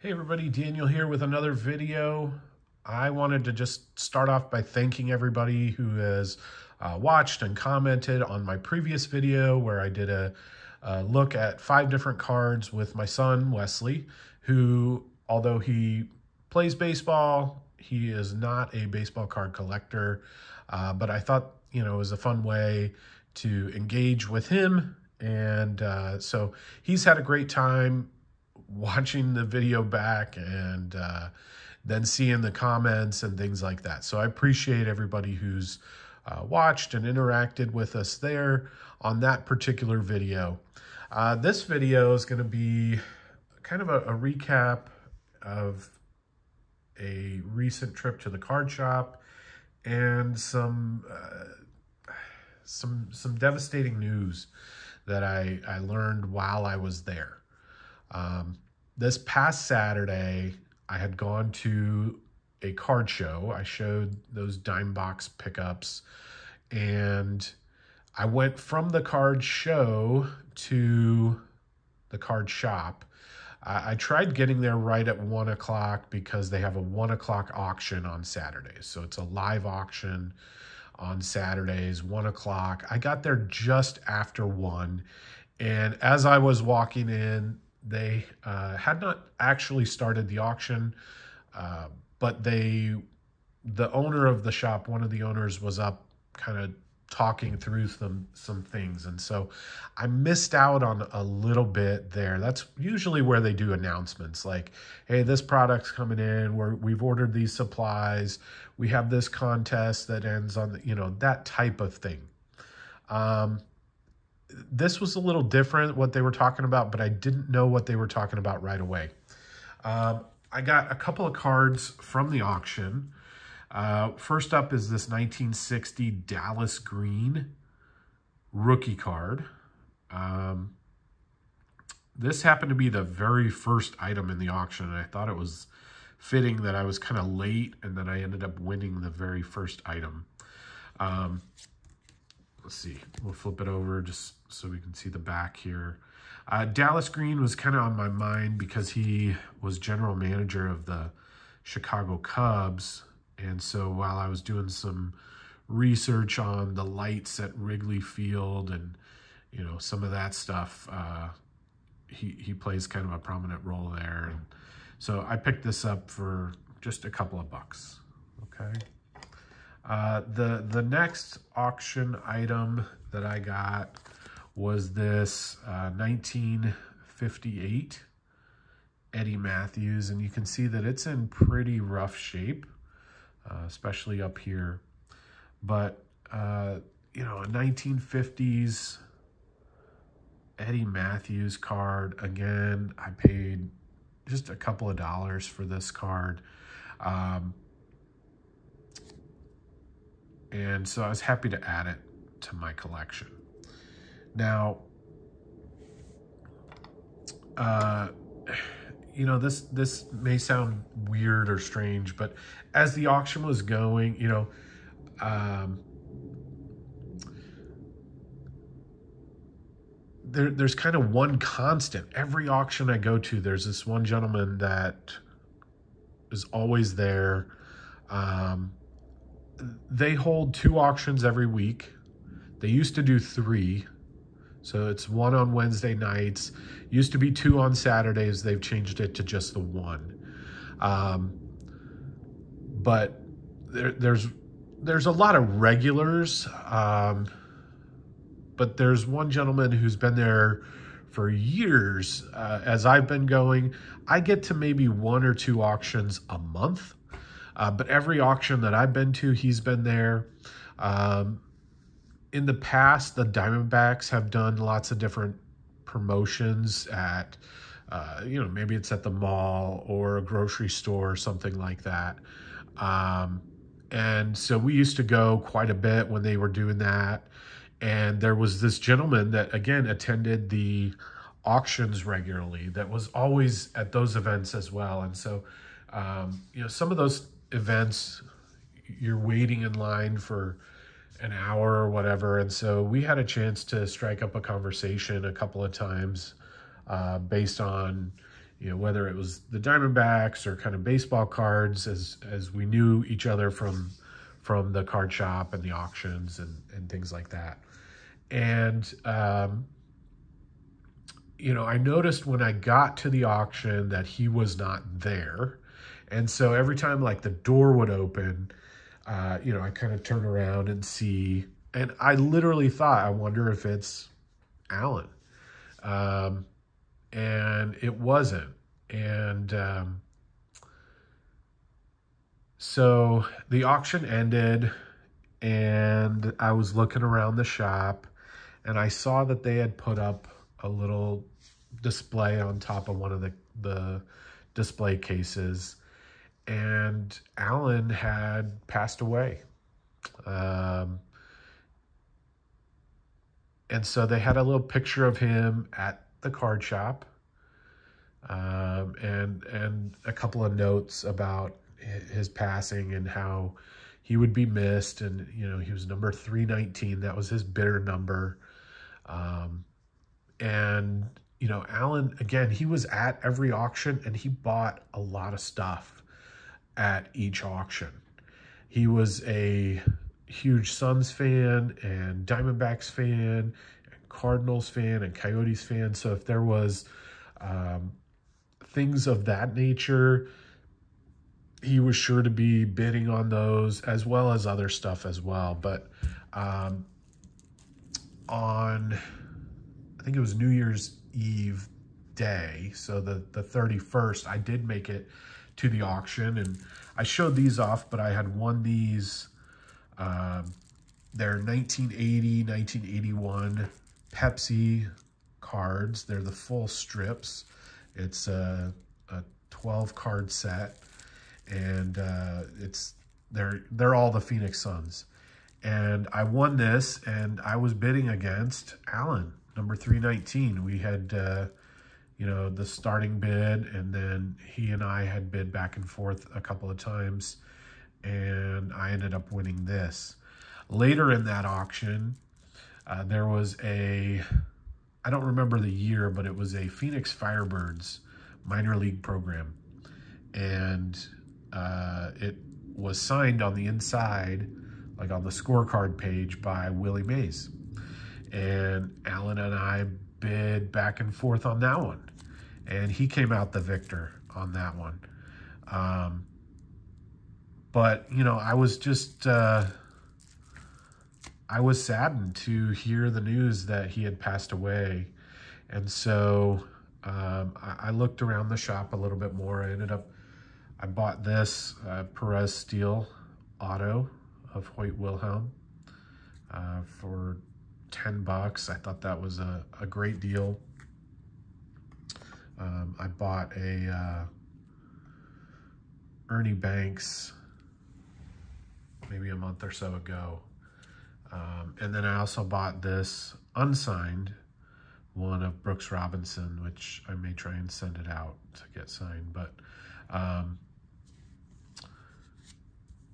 Hey everybody, Daniel here with another video. I wanted to just start off by thanking everybody who has watched and commented on my previous video where I did a look at 5 different cards with my son, Wesley, who, although he plays baseball, he is not a baseball card collector, but I thought, it was a fun way to engage with him. And so he's had a great time watching the video back and then seeing the comments and things like that. So I appreciate everybody who's watched and interacted with us there on that particular video. This video is going to be kind of a recap of a recent trip to the card shop and some devastating news that I learned while I was there. This past Saturday, I had gone to a card show. I showed those dime box pickups, and I went from the card show to the card shop. I tried getting there right at 1 o'clock because they have a 1 o'clock auction on Saturdays. So it's a live auction on Saturdays, 1 o'clock. I got there just after 1, and as I was walking in, they had not actually started the auction, but the owner of the shop, one of the owners, was up kind of talking through some things. And so I missed out on a little bit there. That's usually where they do announcements like, hey, this product's coming in, we've ordered these supplies, we have this contest that ends on, that type of thing. This was a little different what they were talking about, but I didn't know what they were talking about right away. I got a couple of cards from the auction. First up is this 1960 Dallas Green rookie card. This happened to be the very first item in the auction, and I thought it was fitting that I was kind of late and that I ended up winning the very first item. Let's see, we'll flip it over just so we can see the back here. Dallas Green was kind of on my mind because he was general manager of the Chicago Cubs. And so while I was doing some research on the lights at Wrigley Field and, some of that stuff, he plays kind of a prominent role there. And so I picked this up for just a couple of bucks, okay? The next auction item that I got was this 1958 Eddie Mathews, and you can see that it's in pretty rough shape, especially up here. But, a 1950s Eddie Mathews card. Again, I paid just a couple of dollars for this card. And so I was happy to add it to my collection. Now, this may sound weird or strange, but as the auction was going, there's kind of one constant. Every auction I go to, there's this one gentleman that is always there. They hold 2 auctions every week. They used to do 3. So it's 1 on Wednesday nights. Used to be 2 on Saturdays. They've changed it to just the 1. But there's a lot of regulars. But there's one gentleman who's been there for years. As I've been going, I get to maybe 1 or 2 auctions a month. But every auction that I've been to, he's been there. In the past, the Diamondbacks have done lots of different promotions at, maybe it's at the mall or a grocery store or something like that. And so we used to go quite a bit when they were doing that. And there was this gentleman that, again, attended the auctions regularly that was always at those events as well. And so, some of those events, you're waiting in line for an hour or whatever. And so we had a chance to strike up a conversation a couple of times based on, you know, whether it was the Diamondbacks or kind of baseball cards, as we knew each other from the card shop and the auctions and things like that. And, you know, I noticed when I got to the auction that he was not there. And so every time like the door would open, you know, I kind of turn around and see, and I literally thought, I wonder if it's Alan. And it wasn't. And so the auction ended, and I was looking around the shop, and I saw that they had put up a little display on top of one of the display cases, and Alan had passed away. And so they had a little picture of him at the card shop, and a couple of notes about his passing and how he would be missed. And, you know, he was number 319. That was his bidder number. And, you know, Alan, again, he was at every auction, and he bought a lot of stuff at each auction. He was a huge Suns fan and Diamondbacks fan and Cardinals fan and Coyotes fan. So if there was things of that nature, he was sure to be bidding on those, as well as other stuff as well. But on, I think it was New Year's Eve day, so the 31st, I did make it to the auction, and I showed these off, but I had won these. They're 1980, 1981 Pepsi cards. They're the full strips. It's a 12 card set, and they're all the Phoenix Suns. And I won this, and I was bidding against Alan, number 319. We had, you know, the starting bid, and then he and I had bid back and forth a couple of times, and I ended up winning this. Later in that auction, there was I don't remember the year, but it was a Phoenix Firebirds minor league program. And it was signed on the inside, like on the scorecard page, by Willie Mays. And Alan and I bid back and forth on that one. And he came out the victor on that one. But, you know, I was just, I was saddened to hear the news that he had passed away. And so I looked around the shop a little bit more. I bought this Perez Steel auto of Hoyt Wilhelm for $10. I thought that was a great deal. I bought a Ernie Banks maybe a month or so ago. And then I also bought this unsigned one of Brooks Robinson, which I may try and send it out to get signed. But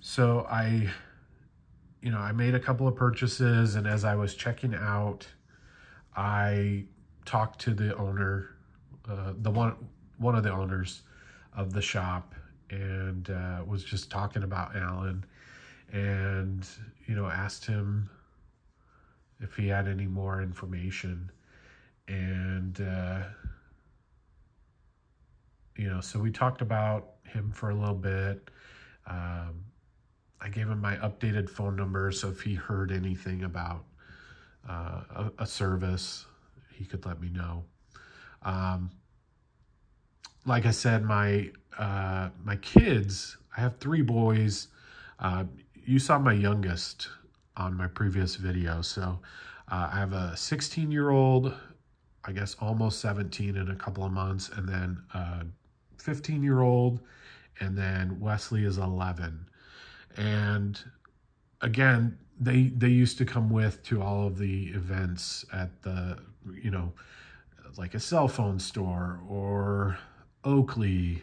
so I made a couple of purchases, and as I was checking out, I talked to the owner, one of the owners of the shop, and was just talking about Alan, and, you know, asked him if he had any more information. And, you know, so we talked about him for a little bit. I gave him my updated phone number, so if he heard anything about a service, he could let me know. Like I said, my kids, I have 3 boys. You saw my youngest on my previous video. So I have a 16-year-old, I guess almost 17 in a couple of months, and then a 15-year-old, and then Wesley is 11. And again, they used to come with to all of the events at the, you know, like a cell phone store or Oakley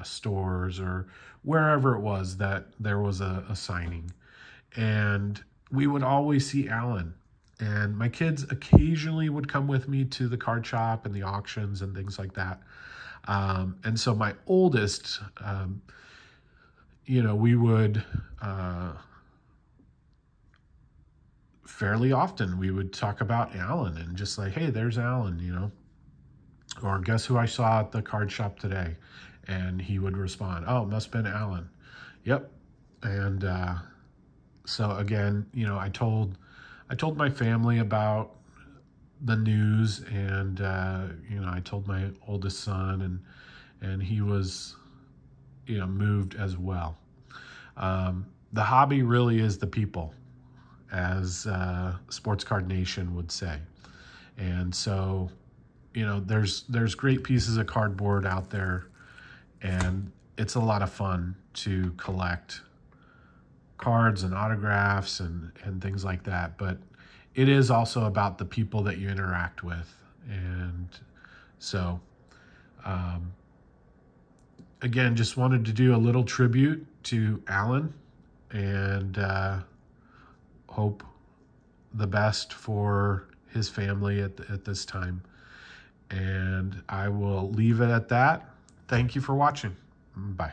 stores or wherever it was that there was a signing. And we would always see Alan. And my kids occasionally would come with me to the card shop and the auctions and things like that. And so my oldest, we would fairly often we would talk about Alan and just like, hey, there's Alan, or guess who I saw at the card shop today? And he would respond, oh, it must have been Alan. Yep. And so again, I told my family about the news, and I told my oldest son, and he was moved as well. The hobby really is the people, as Sports Card Nation would say. And so there's great pieces of cardboard out there, and it's a lot of fun to collect cards and autographs and things like that. But it is also about the people that you interact with. And so, again, just wanted to do a little tribute to Alan, and hope the best for his family at this time. And I will leave it at that. Thank you for watching. Bye.